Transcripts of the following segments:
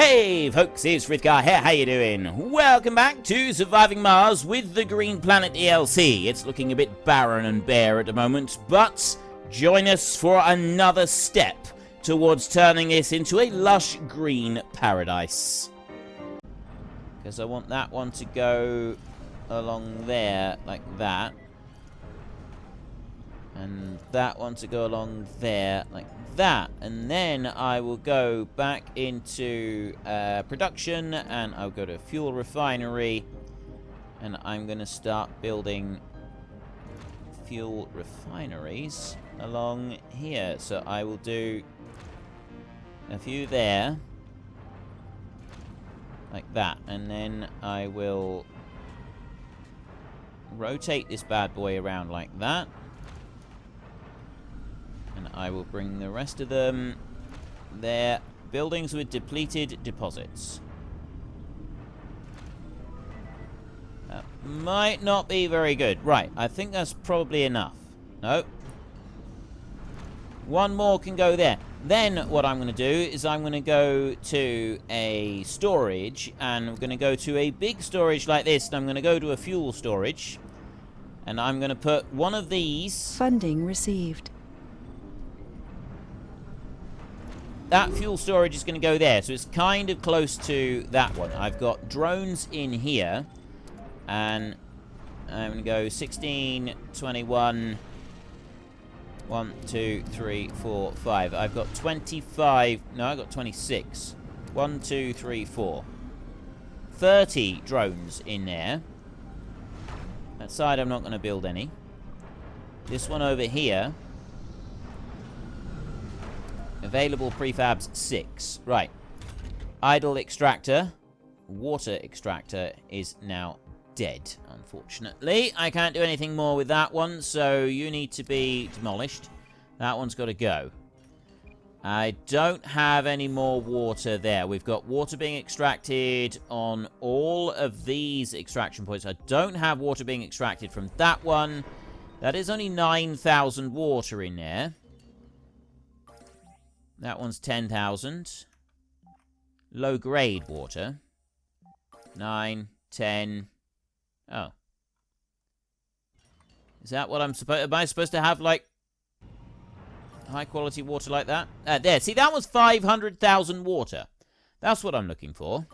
Hey folks, it's Frithgar here, how you doing? Welcome back to Surviving Mars with the Green Planet DLC. It's looking a bit barren and bare at the moment, but join us for another step towards turning this into a lush green paradise. Because I want that one to go along there, like that. And that one to go along there, like that. And then I will go back into production, and I'll go to fuel refinery. And I'm going to start building fuel refineries along here. So I will do a few there, like that. And then I will rotate this bad boy around like that. And I will bring the rest of them there. Buildings with depleted deposits. That might not be very good. Right, I think that's probably enough. No. One more can go there. Then what I'm going to do is I'm going to go to a storage. And I'm going to go to a big storage like this. And I'm going to go to a fuel storage. And I'm going to put one of these. Funding received. That fuel storage is going to go there, so it's kind of close to that one. I've got drones in here, and I'm going to go 16, 21, 1, 2, 3, 4, 5. I've got 25, no, I've got 26. 1, 2, 3, 4. 30 drones in there. That side I'm not going to build any. This one over here. Available prefabs 6. Right. Idle extractor. Water extractor is now dead, unfortunately. I can't do anything more with that one, so you need to be demolished. That one's got to go. I don't have any more water there. We've got water being extracted on all of these extraction points. I don't have water being extracted from that one. That is only 9,000 water in there. That one's 10,000. Low-grade water. 9, 10. Oh. Is that what I'm supposed... Am I supposed to have, like, high-quality water like that? There. See, that was 500,000 water. That's what I'm looking for.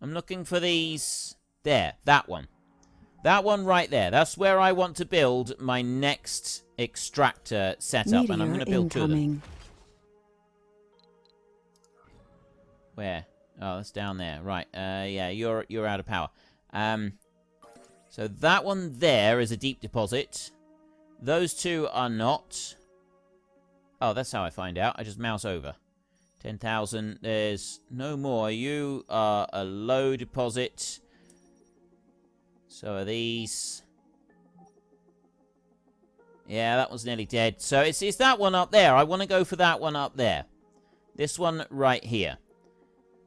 I'm looking for these... There. That one. That one right there. That's where I want to build my next extractor setup. And I'm going to build two of them. Where? Oh, that's down there. Right. Yeah, you're out of power. So that one there is a deep deposit. Those two are not. Oh, that's how I find out. I just mouse over. 10,000. There's no more. You are a low deposit. So are these. Yeah, that one's nearly dead. So it's that one up there. I want to go for that one up there. This one right here.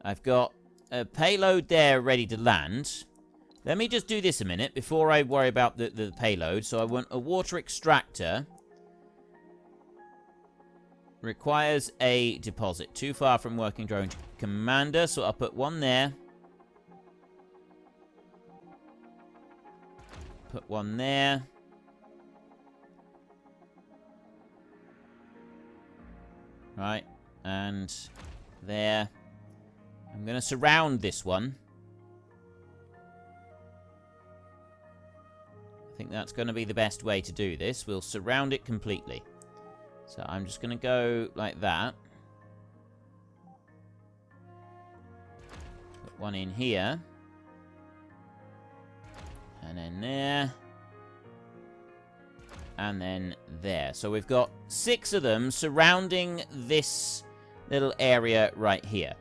I've got a payload there ready to land. Let me just do this a minute before I worry about the payload. So I want a water extractor. Requires a deposit. Too far from working drone commander. So I'll put one there. Put one there. Right. And there. I'm going to surround this one. I think that's going to be the best way to do this. We'll surround it completely. So I'm just going to go like that. Put one in here. And then there. And then there. So we've got 6 of them surrounding this little area right here.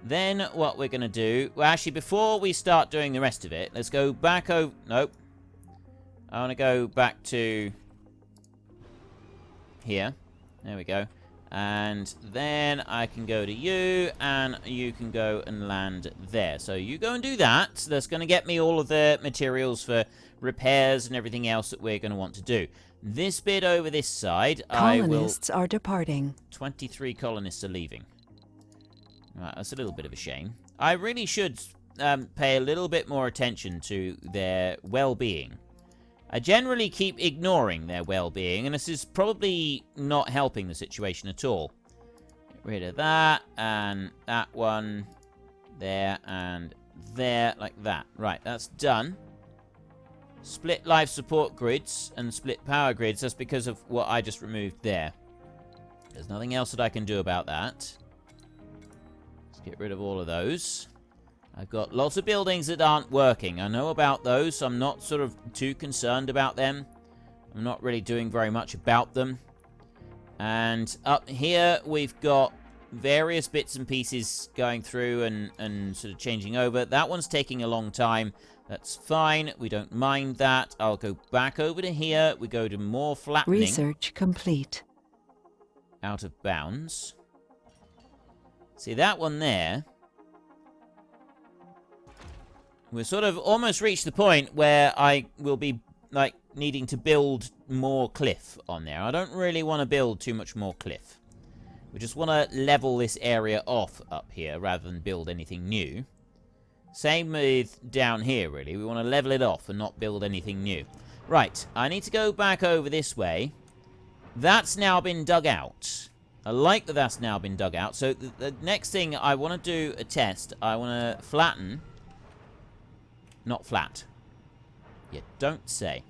Then what we're going to do... Well, actually, before we start doing the rest of it, let's go back over... Nope. I want to go back to... Here. There we go. And then I can go to you, and you can go and land there. So you go and do that. That's going to get me all of the materials for repairs and everything else that we're going to want to do. This bit over this side, Colonists are departing. 23 colonists are leaving. Right, that's a little bit of a shame. I really should pay a little bit more attention to their well-being. I generally keep ignoring their well-being, and this is probably not helping the situation at all. Get rid of that, and that one, there, and there, like that. Right, that's done. Split life support grids and split power grids. That's because of what I just removed there. There's nothing else that I can do about that. Let's get rid of all of those. I've got lots of buildings that aren't working. I know about those, so I'm not sort of too concerned about them. I'm not really doing very much about them. And up here, we've got various bits and pieces going through and sort of changing over. That one's taking a long time. That's fine. We don't mind that. I'll go back over to here. We go to more flattening. Research complete. Out of bounds. See, that one there. We're sort of almost reached the point where I will be, like, needing to build more cliff on there. I don't really want to build too much more cliff. We just want to level this area off up here rather than build anything new. Same with down here, really. We want to level it off and not build anything new. Right, I need to go back over this way. That's now been dug out. I like that that's now been dug out. So the next thing I want to do a test. I want to flatten. Not flat. You don't say.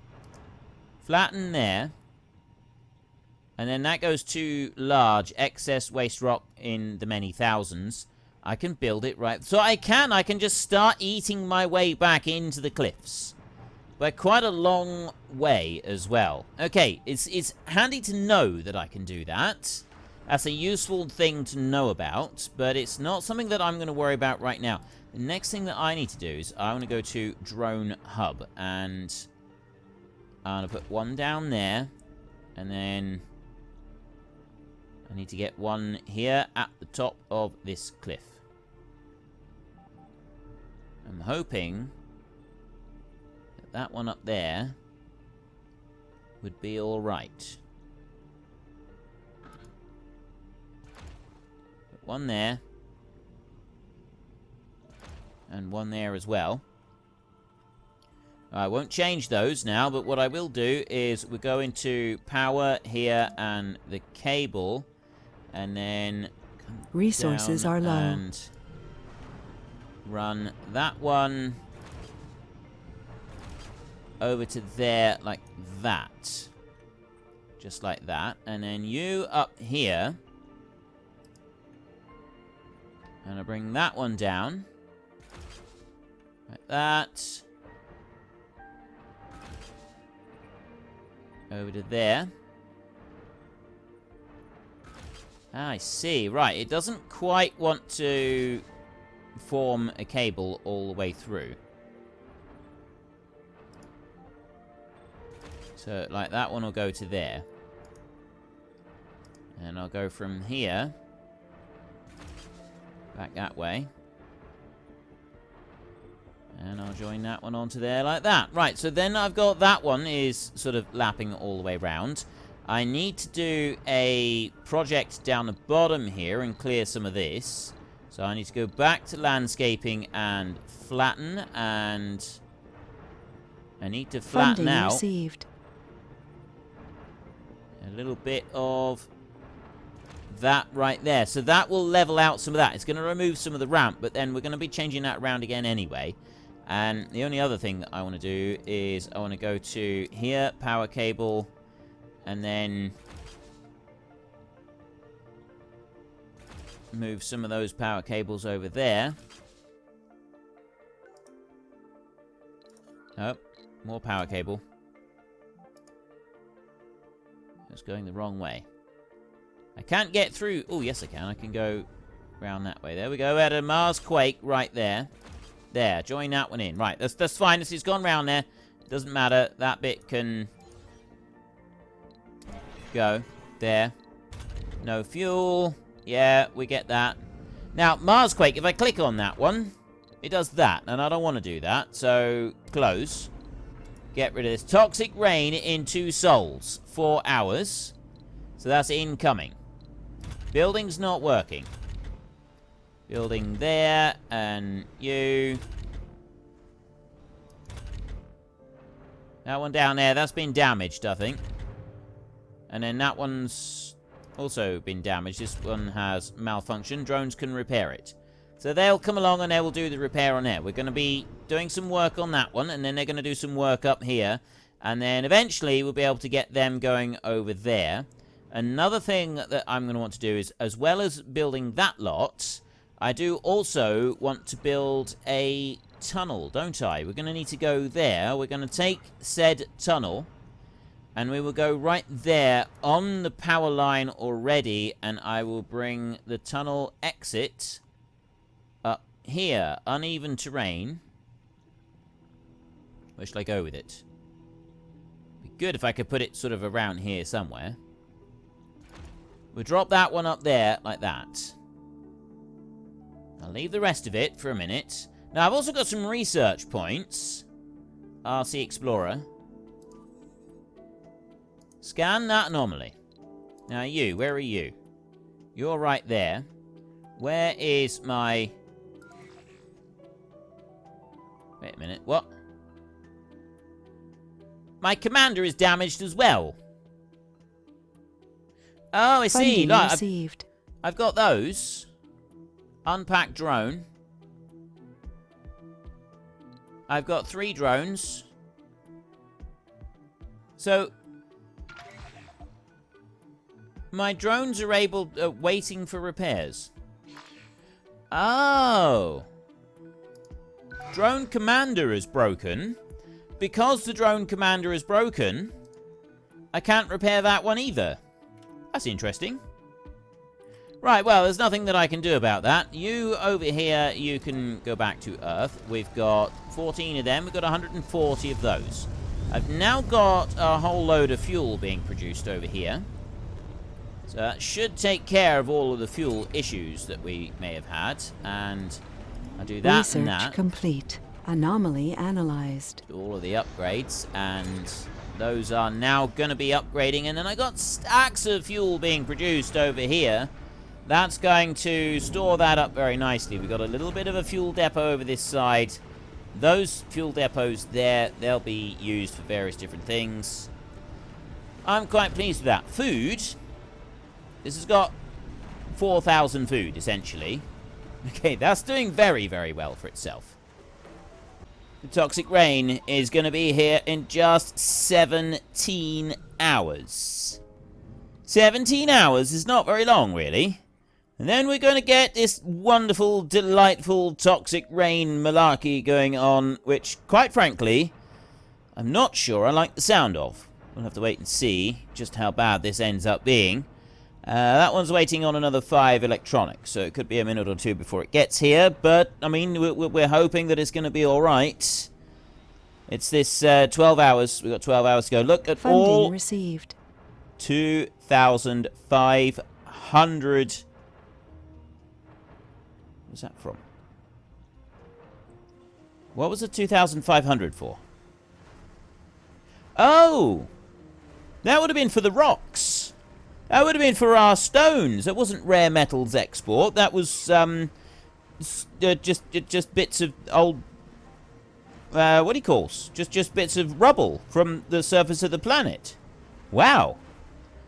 Flatten there. And then that goes too large. Excess waste rock in the many thousands. I can build it right. So I can just start eating my way back into the cliffs. But quite a long way as well. Okay, it's handy to know that I can do that. That's a useful thing to know about. But it's not something that I'm going to worry about right now. The next thing that I need to do is I want to go to Drone Hub. And I'm going to put one down there. And then I need to get one here at the top of this cliff. I'm hoping that that one up there would be all right. Put one there. And one there as well. I won't change those now, but what I will do is we go into power here and the cable. And then resources are low. And run that one over to there like that. Just like that. And then you up here. And I bring that one down. Like that. Over to there. I see. Right, it doesn't quite want to form a cable all the way through. So, like, that one will go to there. And I'll go from here back that way. And I'll join that one onto there like that. Right, so then I've got that one is sort of lapping all the way around. I need to do a project down the bottom here and clear some of this. So I need to go back to landscaping and flatten, and I need to flatten Funding out received. a little bit of that right there. So that will level out some of that. It's going to remove some of the ramp, but then we're going to be changing that around again anyway. And the only other thing that I want to do is I want to go to here, power cable, and then move some of those power cables over there. Oh, more power cable. It's going the wrong way. I can't get through. Oh, yes I can. I can go around that way. There we go. We had a Mars quake right there. There, join that one in. Right, that's fine. This has gone round there. Doesn't matter. That bit can go there. No fuel. Yeah, we get that. Now, Marsquake, if I click on that one, it does that, and I don't want to do that. So, close. Get rid of this. Toxic rain in 2 souls. 4 hours. So that's incoming. Building's not working. Building there, and you. That one down there, that's been damaged, I think. And then that one's also been damaged. This one has malfunction. Drones can repair it. So they'll come along and they will do the repair on there. We're going to be doing some work on that one, and then they're going to do some work up here. And then eventually we'll be able to get them going over there. Another thing that I'm going to want to do is, as well as building that lot, I do also want to build a tunnel, don't I? We're going to need to go there. We're going to take said tunnel, and we will go right there on the power line already, and I will bring the tunnel exit up here. Uneven terrain. Where should I go with it? Be good if I could put it sort of around here somewhere. We'll drop that one up there like that. I'll leave the rest of it for a minute. Now, I've also got some research points. RC Explorer. Scan that anomaly. Now, you, where are you? You're right there. Where is my... Wait a minute, what? My commander is damaged as well. Oh, I see. Look, I've got those. Unpacked drone. I've got 3 drones. So, my drones are able, waiting for repairs. Oh. Drone commander is broken. Because the drone commander is broken, I can't repair that one either. That's interesting. Right, well, there's nothing that I can do about that. You over here, you can go back to Earth. We've got 14 of them. We've got 140 of those. I've now got a whole load of fuel being produced over here. So that should take care of all of the fuel issues that we may have had. And I'll do that Research and that. complete. Anomaly analyzed. Do all of the upgrades, and those are now going to be upgrading. And then I got stacks of fuel being produced over here. That's going to store that up very nicely. We've got a little bit of a fuel depot over this side. Those fuel depots there, they'll be used for various different things. I'm quite pleased with that. Food. This has got 4,000 food, essentially. Okay, that's doing very, very well for itself. The toxic rain is going to be here in just 17 hours. 17 hours is not very long, really. And then we're going to get this wonderful, delightful toxic rain malarkey going on, which, quite frankly, I'm not sure I like the sound of. We'll have to wait and see just how bad this ends up being. That one's waiting on another 5 electronics, so it could be a minute or 2 before it gets here. But, I mean, we're hoping that it's going to be all right. It's this 12 hours. We've got 12 hours to go. Look at Funding all... received. 2,500... What's that from? What was the 2,500 for? Oh! That would have been for the rocks. That would have been for our stones. That wasn't rare metals export. That was just bits of old... what do you call? Just bits of rubble from the surface of the planet. Wow.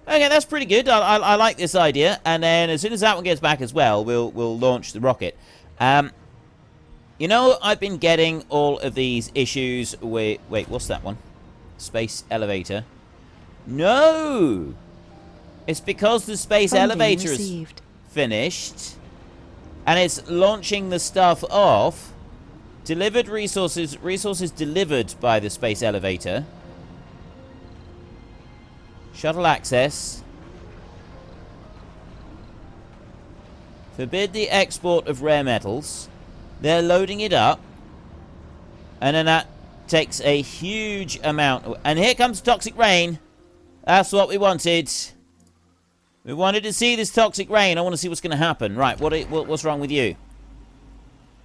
Okay, that's pretty good. I like this idea. And then as soon as that one gets back as well, we'll launch the rocket. You know, I've been getting all of these issues with... Wait, what's that one? Space elevator. No! It's because the space Funding elevator received. is finished. And it's launching the stuff off. Delivered resources. Resources delivered by the space elevator. Shuttle access. Forbid the export of rare metals. They're loading it up. And then that takes a huge amount. And here comes toxic rain. That's what we wanted. We wanted to see this toxic rain. I want to see what's going to happen. Right, what's wrong with you?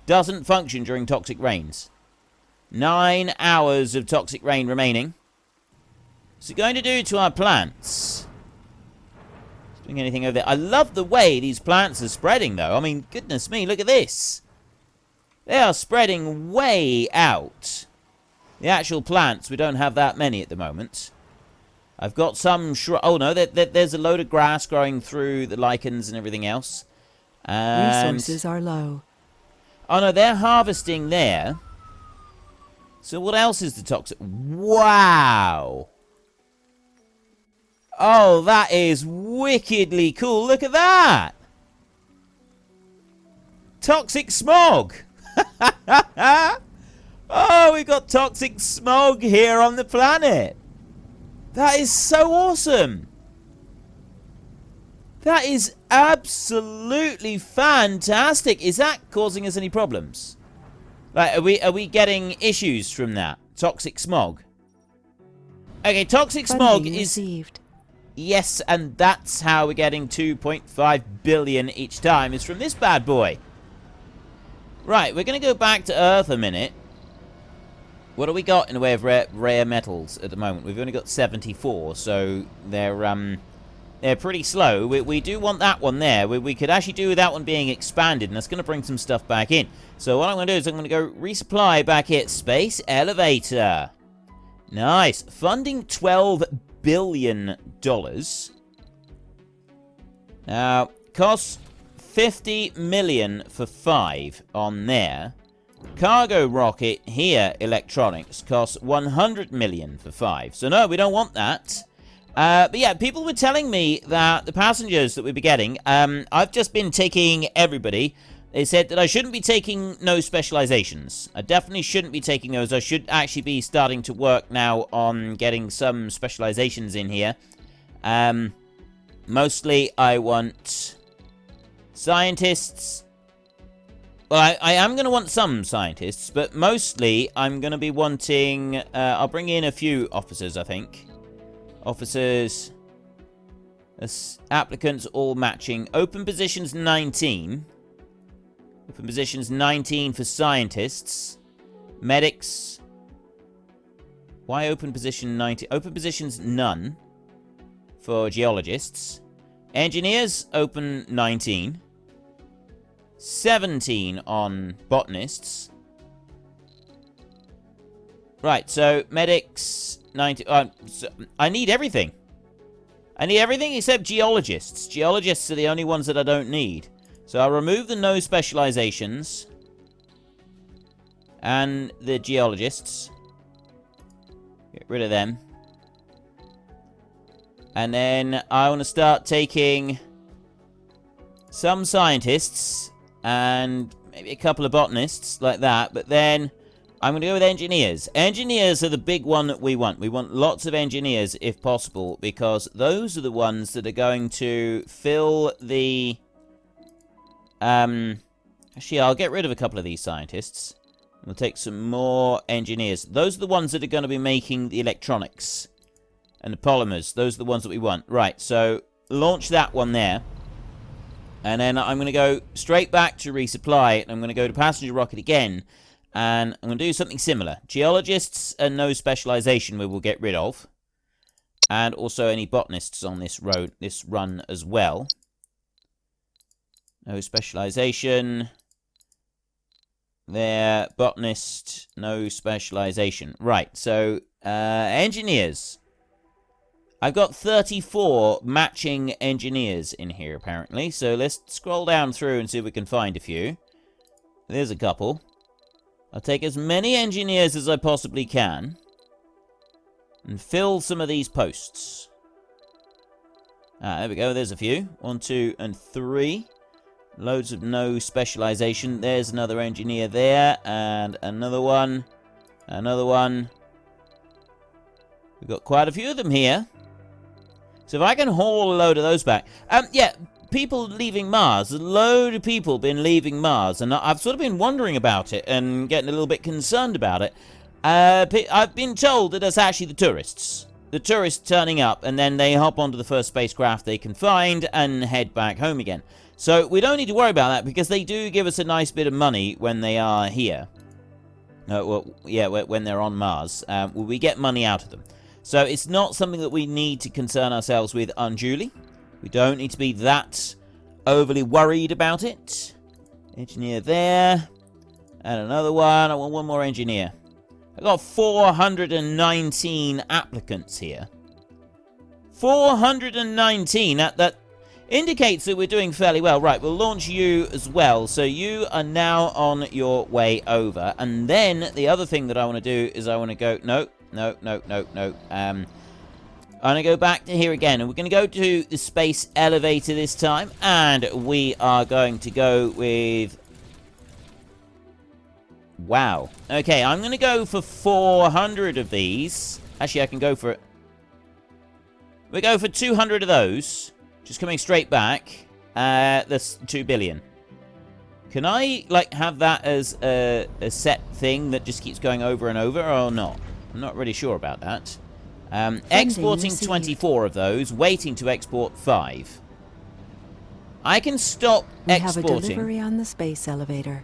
Doesn't function during toxic rains. 9 hours of toxic rain remaining. What's it going to do to our plants? Doing anything over there. I love the way these plants are spreading, though. I mean, goodness me, look at this. They are spreading way out. The actual plants, we don't have that many at the moment. I've got some oh no, there's a load of grass growing through the lichens and everything else. And Resources are low. oh no, they're harvesting there. So what else is the toxic? Wow! Oh, that is wickedly cool. Look at that! Toxic smog! Oh, we've got toxic smog here on the planet. That is so awesome. That is absolutely fantastic. Is that causing us any problems? Like, are we getting issues from that? Toxic smog. Okay, toxic smog Funding is... received. Yes, and that's how we're getting 2.5 billion each time, is from this bad boy. Right, we're going to go back to Earth a minute. What do we got in the way of rare metals at the moment? We've only got 74, so they're pretty slow. We do want that one there. We could actually do with that one being expanded, and that's going to bring some stuff back in. So what I'm going to do is I'm going to go resupply back here. Space elevator. Nice. Funding $12 billion. Now, costs 50 million for 5 on there. Cargo rocket here, electronics, costs 100 million for 5. So no, we don't want that. But yeah, people were telling me that the passengers that we'd be getting, I've just been taking everybody. They said that I shouldn't be taking no specializations. I definitely shouldn't be taking those. I should actually be starting to work now on getting some specializations in here. Mostly I want scientists. Well, I am going to want some scientists, but mostly I'm going to be wanting... I'll bring in a few officers, I think. Officers. Applicants all matching. Open positions 19. Open positions 19 for scientists. Medics. Why open position 19? Open positions none for geologists. Engineers open 19. 17 on botanists. Right, so medics 90. So I need everything. I need everything except geologists. Geologists are the only ones that I don't need. So I'll remove the no specializations and the geologists. Get rid of them. And then I want to start taking some scientists and maybe a couple of botanists like that. But then I'm going to go with engineers. Engineers are the big one that we want. We want lots of engineers if possible, because those are the ones that are going to fill the... Actually, I'll get rid of a couple of these scientists. We'll take some more engineers. Those are the ones that are going to be making the electronics and the polymers. Those are the ones that we want. Right, so launch that one there. And then I'm going to go straight back to resupply. And I'm going to go to passenger rocket again. And I'm going to do something similar. Geologists and no specialization we will get rid of. And also any botanists on this run as well. No specialization. There. Botanist. No specialization. Right, so engineers. I've got 34 matching engineers in here, apparently. So let's scroll down through and see if we can find a few. There's a couple. I'll take as many engineers as I possibly can. And fill some of these posts. There we go. There's a few. 1, 2, and 3. Loads of no specialization. There's another engineer there. And another one. Another one. We've got quite a few of them here. So if I can haul a load of those back. Yeah, people leaving Mars. A load of people been leaving Mars. And I've sort of been wondering about it and getting a little bit concerned about it. I've been told that it's actually the tourists. The tourists turning up, and then they hop onto the first spacecraft they can find and head back home again. So we don't need to worry about that, because they do give us a nice bit of money when they are here. Well, yeah, when they're on Mars. We get money out of them. So it's not something that we need to concern ourselves with unduly. We don't need to be that overly worried about it. Engineer there. And another one. I want one more engineer. I got 419 applicants here. 419. That indicates that we're doing fairly well. Right, we'll launch you as well. So you are now on your way over. And then the other thing that I want to do is I want to go... No. I'm going to go back to here again. And we're going to go to the space elevator this time. And we are going to go with... Wow. Okay, I'm going to go for 400 of these. Actually, I can go for... We go for 200 of those. Just coming straight back. That's 2 billion. Can I, like, have that as a set thing that just keeps going over and over, or not? I'm not really sure about that. Exporting 24 of those. Waiting to export 5. I can stop exporting. We have a delivery on the space elevator.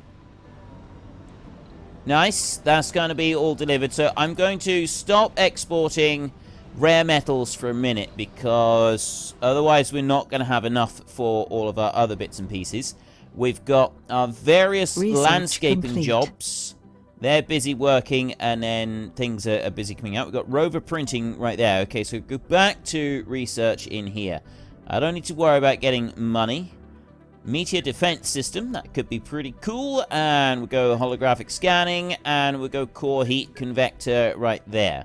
Nice. That's going to be all delivered. So I'm going to stop exporting rare metals for a minute, because otherwise we're not going to have enough for all of our other bits and pieces. We've got our various landscaping complete. Jobs. They're busy working, and then things are busy coming out. We've got rover printing right there. Okay, so go back to research in here. I don't need to worry about getting money. Meteor defense system, that could be pretty cool. And we'll go holographic scanning, and we'll go core heat convector right there.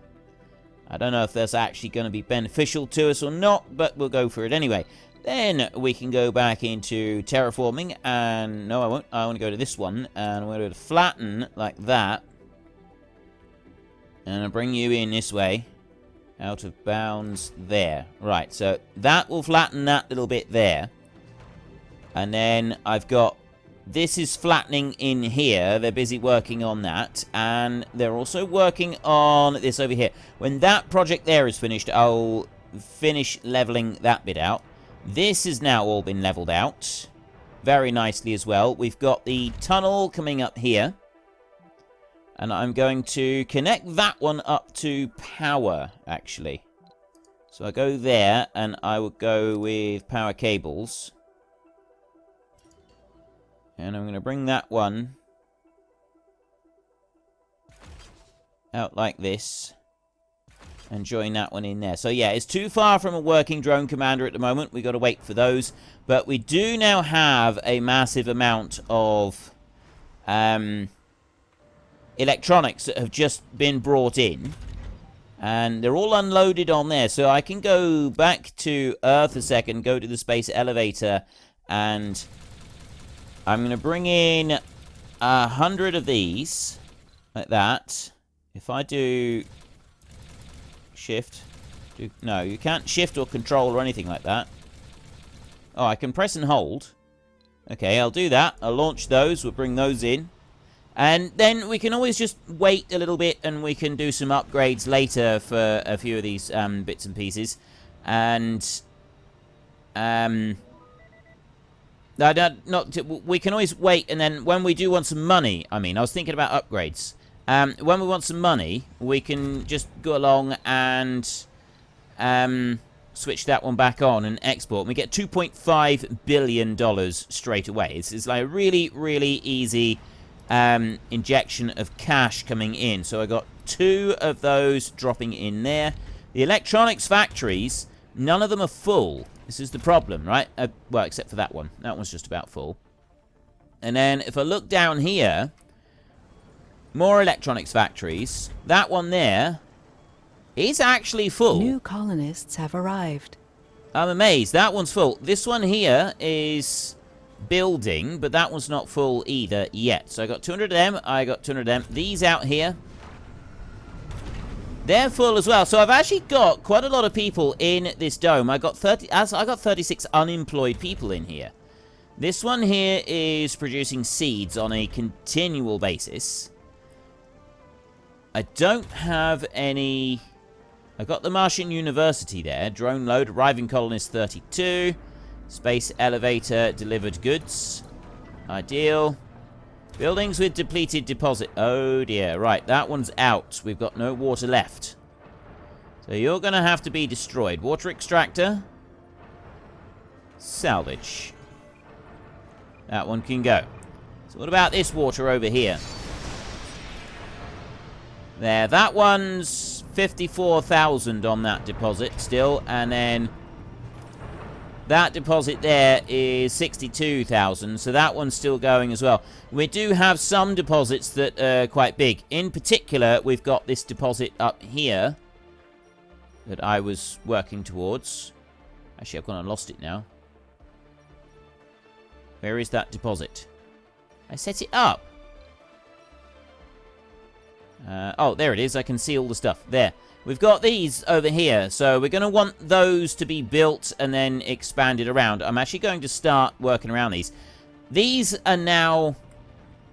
I don't know if that's actually going to be beneficial to us or not, but we'll go for it anyway. Then we can go back into terraforming, and no, I won't. I want to go to this one, and I'm going to flatten like that. And I'll bring you in this way. Out of bounds there. Right, so that will flatten that little bit there. And then I've got... This is flattening in here. They're busy working on that. And they're also working on this over here. When that project there is finished, I'll finish leveling that bit out. This has now all been leveled out. Very nicely as well. We've got the tunnel coming up here. And I'm going to connect that one up to power, actually. So I go there, and I will go with power cables. And I'm going to bring that one out like this. And join that one in there. So yeah, it's too far from a working drone commander at the moment. We've got to wait for those. But we do now have a massive amount of electronics that have just been brought in. And they're all unloaded on there. So I can go back to Earth a second, go to the space elevator, and I'm going to bring in 100 of these, like that. If I do shift, no, you can't shift or control or anything like that. Oh, I can press and hold. Okay, I'll do that. I'll launch those. We'll bring those in. And then we can always just wait a little bit, and we can do some upgrades later for a few of these bits and pieces. And we can always wait, and then when we do want some money, I was thinking about upgrades. When we want some money, we can just go along and switch that one back on and export. And we get $2.5 billion straight away. It's like a really, really easy injection of cash coming in. So I got 2 of those dropping in there. The electronics factories, none of them are full. This is the problem, right? Well, except for that one. That one's just about full. And then if I look down here, more electronics factories. That one there is actually full. New colonists have arrived. I'm amazed. That one's full. This one here is building, but that one's not full either yet. So I got 200 of them. I got 200 of them. These out here, they're full as well. So I've actually got quite a lot of people in this dome. I got 36 unemployed people in here. This one here is producing seeds on a continual basis. I don't have any... I got the Martian University there. Drone load, arriving colonists 32. Space elevator, delivered goods. Ideal. Buildings with depleted deposit. Oh dear. Right, that one's out. We've got no water left. So you're going to have to be destroyed. Water extractor. Salvage. That one can go. So what about this water over here? There, that one's 54,000 on that deposit still, and then that deposit there is 62,000, so that one's still going as well. We do have some deposits that are quite big. In particular, we've got this deposit up here that I was working towards. Actually, I've gone and lost it now. Where is that deposit? I set it up. Oh, there it is. I can see all the stuff. There. We've got these over here, so we're going to want those to be built and then expanded around. I'm actually going to start working around these. These are now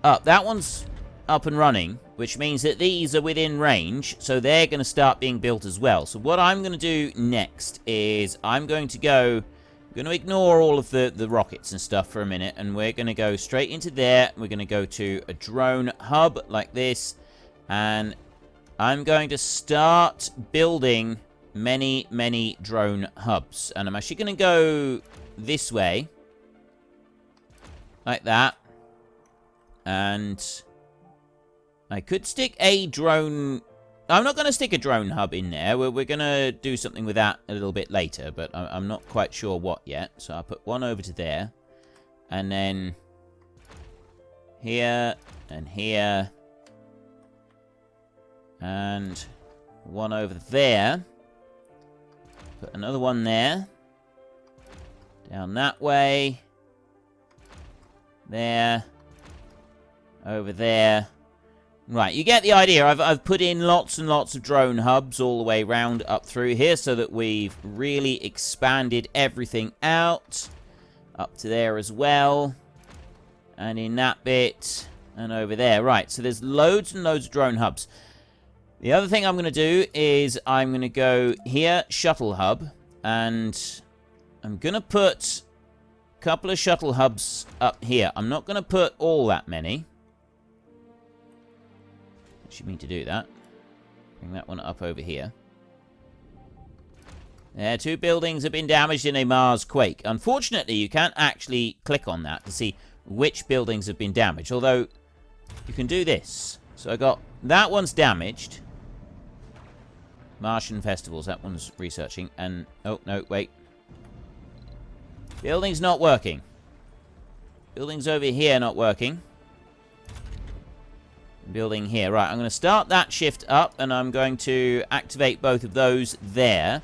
up. That one's up and running, which means that these are within range, so they're going to start being built as well. So what I'm going to do next is I'm going to ignore all of the rockets and stuff for a minute, and we're going to go straight into there. We're going to go to a drone hub like this, and I'm going to start building many, many drone hubs. And I'm actually going to go this way, like that, and I could stick a drone... I'm not going to stick a drone hub in there. We're going to do something with that a little bit later, but I'm not quite sure what yet. So I'll put one over to there, and then here, and here, and one over there. Put another one there. Down that way. There. Over there. Right, you get the idea. I've put in lots and lots of drone hubs all the way round up through here so that we've really expanded everything out. Up to there as well. And in that bit. And over there. Right, so there's loads and loads of drone hubs. The other thing I'm going to do is I'm going to go here, shuttle hub. And I'm going to put a couple of shuttle hubs up here. I'm not going to put all that many. Should mean to do that. Bring that one up over here. There, 2 buildings have been damaged in a Mars quake. Unfortunately, you can't actually click on that to see which buildings have been damaged. Although, you can do this. So I got... That one's damaged. Martian festivals. That one's researching. And... Oh, no, wait. Building's not working. Building's over here not working. Building here. Right, I'm going to start that shift up, and I'm going to activate both of those there.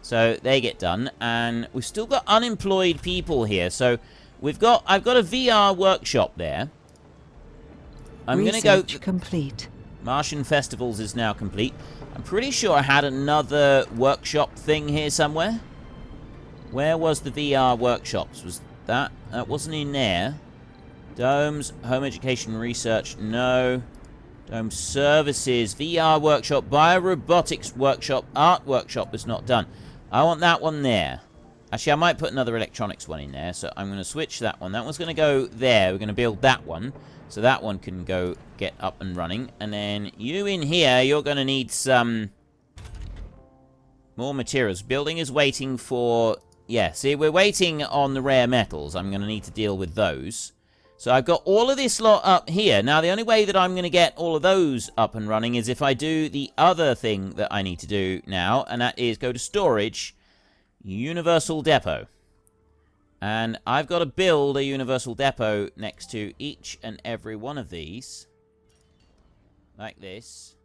So they get done. And we've still got unemployed people here. So I've got a VR workshop there. I'm going to go... complete. Martian Festivals is now complete. I'm pretty sure I had another workshop thing here somewhere. Where was the VR workshops? Was that... That wasn't in there. Domes, home education research, no. Dome services, VR workshop, biorobotics workshop, art workshop is not done. I want that one there. Actually, I might put another electronics one in there, so I'm going to switch that one. That one's going to go there. We're going to build that one, so that one can go get up and running. And then you in here, you're going to need some more materials. Building is waiting for... Yeah, see, we're waiting on the rare metals. I'm going to need to deal with those. So I've got all of this lot up here. Now, the only way that I'm going to get all of those up and running is if I do the other thing that I need to do now, and that is go to storage, universal depot. And I've got to build a universal depot next to each and every one of these, like this,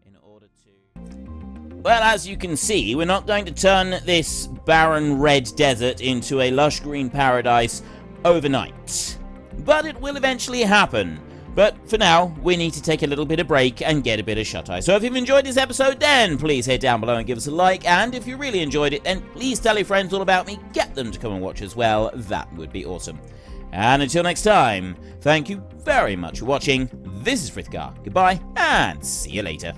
in order to... Well, as you can see, we're not going to turn this barren red desert into a lush green paradise overnight. But it will eventually happen. But for now, we need to take a little bit of break and get a bit of shut-eye. So if you've enjoyed this episode, then please head down below and give us a like. And if you really enjoyed it, then please tell your friends all about me. Get them to come and watch as well. That would be awesome. And until next time, thank you very much for watching. This is Frithgar. Goodbye, and see you later.